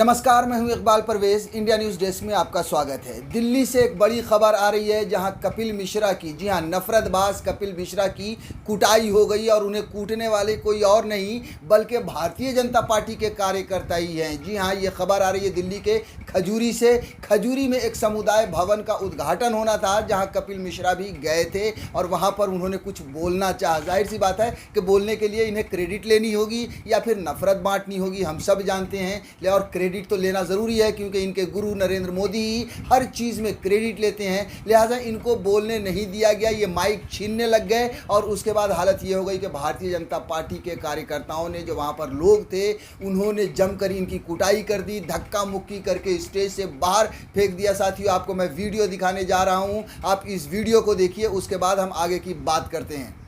नमस्कार, मैं हूं Iqbal Parvez. India news desk में आपका स्वागत है। दिल्ली से एक बड़ी खबर आ रही है जहां कपिल मिश्रा की, जी हां, नफरतबाज कपिल मिश्रा की कुटाई हो गई और उन्हें कूटने वाले कोई और नहीं बल्कि भारतीय जनता पार्टी के कार्यकर्ता ही हैं। जी हां, ये खबर आ रही है दिल्ली के खजूरी से। खजूरी में एक समुदाय भवन का उद्घाटन होना था जहाँ कपिल मिश्रा भी गए थे और वहाँ पर उन्होंने कुछ बोलना चाहा। जाहिर सी बात है कि बोलने के लिए इन्हें क्रेडिट लेनी होगी या फिर नफरत बांटनी होगी, हम सब जानते हैं। और क्रेडिट तो लेना ज़रूरी है क्योंकि इनके गुरु नरेंद्र मोदी ही हर चीज़ में क्रेडिट लेते हैं, लिहाजा इनको बोलने नहीं दिया गया। ये माइक छीनने लग गए और उसके बाद हालत ये हो गई कि भारतीय जनता पार्टी के कार्यकर्ताओं ने, जो वहाँ पर लोग थे, उन्होंने जमकर इनकी कुटाई कर दी, धक्का मुक्की करके स्टेज से बाहर फेंक दिया। साथियों, आपको मैं वीडियो दिखाने जा रहा हूँ, आप इस वीडियो को देखिए, उसके बाद हम आगे की बात करते हैं।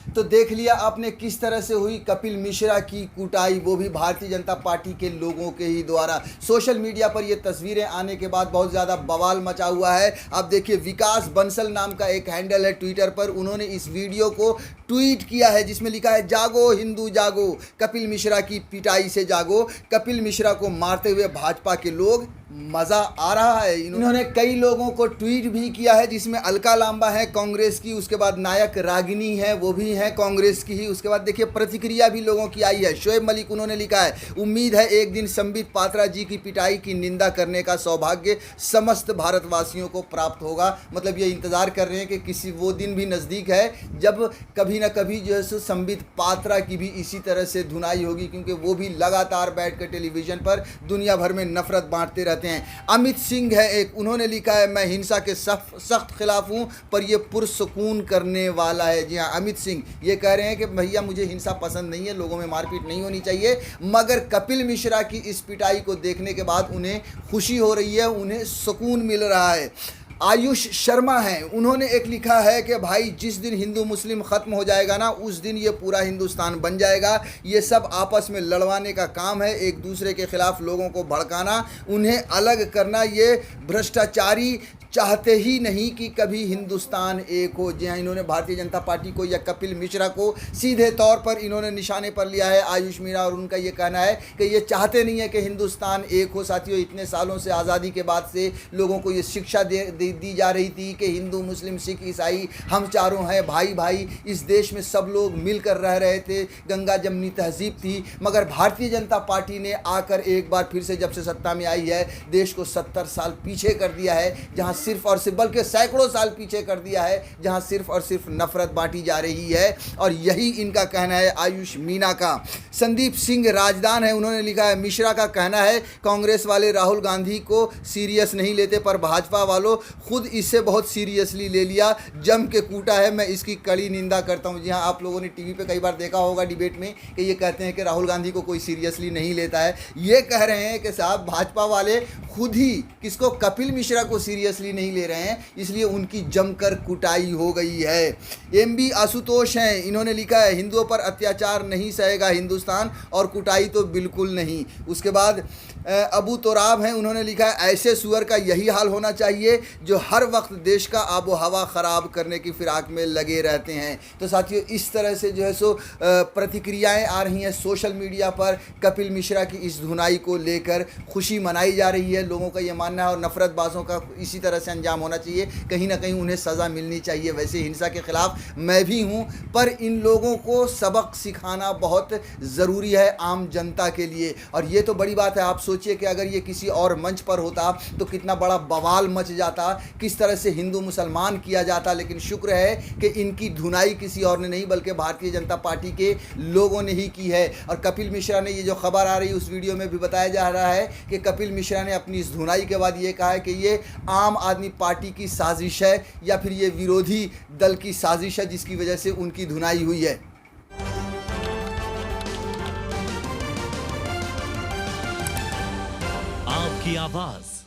तो देख लिया आपने किस तरह से हुई कपिल मिश्रा की कुटाई, वो भी भारतीय जनता पार्टी के लोगों के ही द्वारा। सोशल मीडिया पर ये तस्वीरें आने के बाद बहुत ज़्यादा बवाल मचा हुआ है। अब देखिए, विकास बंसल नाम का एक हैंडल है ट्विटर पर, उन्होंने इस वीडियो को ट्वीट किया है जिसमें लिखा है, जागो हिंदू जागो, कपिल मिश्रा की पिटाई से जागो। कपिल मिश्रा को मारते हुए भाजपा के लोग, मज़ा आ रहा है। इन्होंने कई लोगों को ट्वीट भी किया है जिसमें अलका लांबा है कांग्रेस की, उसके बाद नायक रागिनी है, वो भी है कांग्रेस की ही। उसके बाद देखिए प्रतिक्रिया भी लोगों की आई है। शोएब मलिक, उन्होंने लिखा है, उम्मीद है एक दिन संबित पात्रा जी की पिटाई की निंदा करने का सौभाग्य समस्त भारतवासियों को प्राप्त होगा। मतलब ये इंतज़ार कर रहे हैं कि किसी वो दिन भी नज़दीक है जब कभी ना कभी जो है सो संबित पात्रा की भी इसी तरह से धुनाई होगी, क्योंकि वो भी लगातार बैठ कर टेलीविज़न पर दुनिया भर में नफरत बांटते रहते हैं। अमित सिंह है एक, उन्होंने लिखा है, मैं हिंसा के सख्त खिलाफ हूं पर यह पुरसुकून करने वाला है। जी हाँ, अमित सिंह ये कह रहे हैं कि भैया मुझे हिंसा पसंद नहीं है, लोगों में मारपीट नहीं होनी चाहिए, मगर कपिल मिश्रा की इस पिटाई को देखने के बाद उन्हें खुशी हो रही है, उन्हें सुकून मिल रहा है। आयुष शर्मा हैं, उन्होंने एक लिखा है कि भाई जिस दिन हिंदू मुस्लिम ख़त्म हो जाएगा ना, उस दिन ये पूरा हिंदुस्तान बन जाएगा। ये सब आपस में लड़वाने का काम है, एक दूसरे के ख़िलाफ़ लोगों को भड़काना, उन्हें अलग करना। ये भ्रष्टाचारी चाहते ही नहीं कि कभी हिंदुस्तान एक हो। जी हाँ, इन्होंने भारतीय जनता पार्टी को या कपिल मिश्रा को सीधे तौर पर इन्होंने निशाने पर लिया है, आयुष मीणा, और उनका ये कहना है कि ये चाहते नहीं है कि हिंदुस्तान एक हो। साथियों, इतने सालों से आज़ादी के बाद से लोगों को ये शिक्षा दी जा रही थी कि हिंदू मुस्लिम सिख ईसाई हम चारों हैं भाई भाई, इस देश में सब लोग मिलकर रह रहे थे, गंगा जमनी तहजीब थी। मगर भारतीय जनता पार्टी ने आकर एक बार फिर से जब से सत्ता में आई है, देश को 70 साल पीछे कर दिया है, जहाँ सिर्फ और सिर्फ, बल्कि सैकड़ों साल पीछे कर दिया है, जहां सिर्फ और सिर्फ नफरत बांटी जा रही है। और यही इनका कहना है आयुष मीणा का। संदीप सिंह राजदान है, उन्होंने लिखा है, मिश्रा का कहना है कांग्रेस वाले राहुल गांधी को सीरियस नहीं लेते पर भाजपा वालों खुद इसे बहुत सीरियसली ले लिया, जम के कूटा है, मैं इसकी कड़ी निंदा करता हूं। जी हाँ, आप लोगों ने टीवी पे कई बार देखा होगा डिबेट में कि ये कहते हैं कि राहुल गांधी को कोई सीरियसली नहीं लेता है। ये कह रहे हैं कि साहब भाजपा वाले खुद ही किसको, कपिल मिश्रा को सीरियसली नहीं ले रहे हैं, इसलिए उनकी जमकर कुटाई हो गई है। एमबी आशुतोष हैं, इन्होंने लिखा है, हिंदुओं पर अत्याचार नहीं सहेगा हिंदुस्तान और कुटाई तो बिल्कुल नहीं। उसके बाद अबू तोराब हैं, उन्होंने लिखा है, ऐसे सुअर का यही हाल होना चाहिए जो हर वक्त देश का आबो हवा ख़राब करने की फिराक में लगे रहते हैं। तो साथियों, इस तरह से जो है सो प्रतिक्रियाएं आ रही हैं सोशल मीडिया पर। कपिल मिश्रा की इस धुनाई को लेकर खुशी मनाई जा रही है, लोगों का ये मानना है, और नफरतबाजों का इसी तरह से अंजाम होना चाहिए, कहीं ना कहीं उन्हें सज़ा मिलनी चाहिए। वैसे हिंसा के ख़िलाफ़ मैं भी हूँ, पर इन लोगों को सबक सिखाना बहुत ज़रूरी है आम जनता के लिए। और ये तो बड़ी बात है, आप सोचिए कि अगर ये किसी और मंच पर होता तो कितना बड़ा बवाल मच जाता, किस तरह से हिंदू मुसलमान किया जाता। लेकिन शुक्र है कि इनकी धुनाई किसी और ने नहीं बल्कि भारतीय जनता पार्टी के लोगों ने ही की है। और कपिल मिश्रा ने, ये जो खबर आ रही है उस वीडियो में भी बताया जा रहा है कि कपिल मिश्रा ने अपनी इस धुनाई के बाद ये कहा है कि ये आम आदमी पार्टी की साजिश है या फिर ये विरोधी दल की साजिश है जिसकी वजह से उनकी धुनाई हुई है। आपकी आवाज